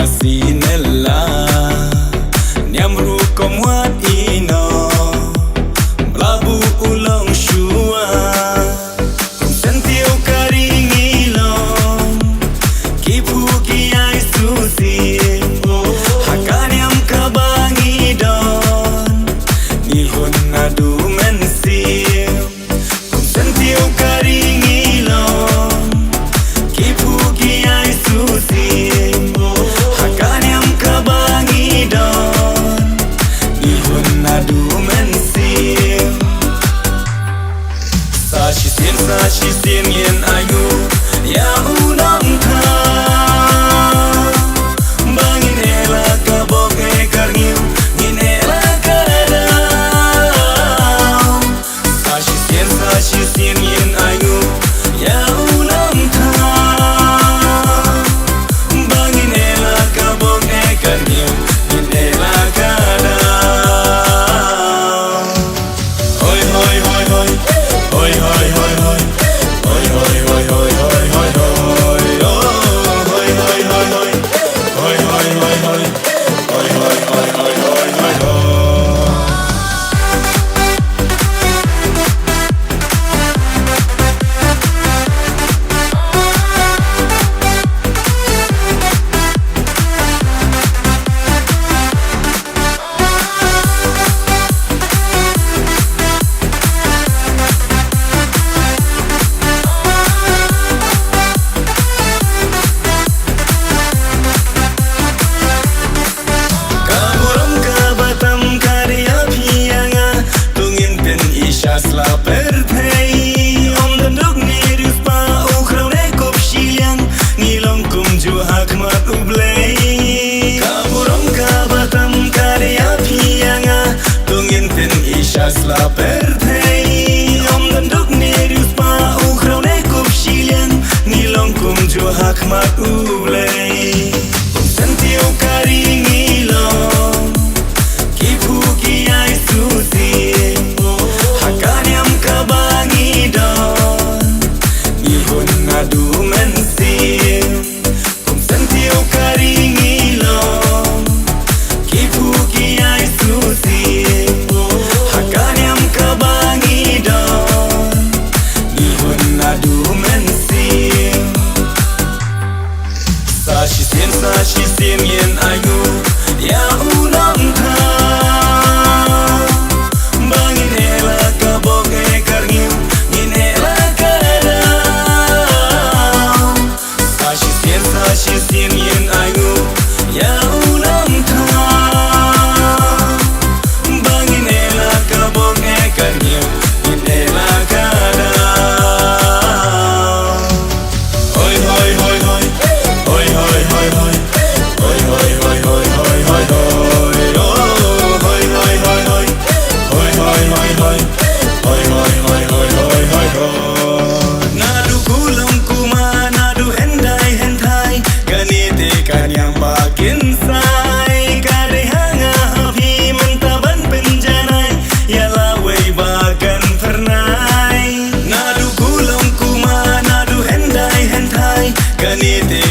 Khasi nella Niam rukom wat ino Melabu ulang shua Kum sentiu karing ilong Kipu kiai susi Haka niam kabangi don Nihun adu mensim Kum sentiu karing ilong Kipu kiai susi Haka niam kabangi don Nihun adu mensim Shisien yen ayu Ya U Nongthaw Bangin ela kabok karngiu Ngin ela kadau Shisien yen ayu Ya U Nongthaw Bangin ela kabok karngiu Ngin ela kadau Hoi hoi hoi hoi Hoi hoi hoi hoi Hoi hoi hoi hoi hoi hoi hoi Hoi hoi hoi hoi Hoi hoi hoi hoi Hoi hoi hoi hoi hoi hoi hoi U Blei Tungin pin isha slapertei Om dan duk nerius pa ukraw nekop shilian Nilong kum ju hakmat U Blei Kum sentiu karing ilong Kipu kiai susi Hakaniam kabangi don Nihun adu mensim Kum sentiu karing ilong Kipu kiai susi Hakaniam kabangi don Nihun adu mensim Shisien yen ayu Ya U Nongthaw Bangin ela kabok karngiu Ngin ela kadau Shisien yen ayu Ya U Nongthaw Bangin ela kabok karngiu Ngin ela kadau Hoi hoi hoi hoi Hoi hoi hoi hoi Hoi hoi hoi hoi hoi hoi hoi Hoi hoi hoi hoi Hoi hoi hoi hoi Hoi hoi hoi hoi hoi hoi hoi Nadu kulang kuma nadu hendai hentai Ganite kanyang bakin sai Kare hanga hapi mentaban penjanai Yalah wei bagan pernai Nadu kulang kuma nadu hendai hentai Ganite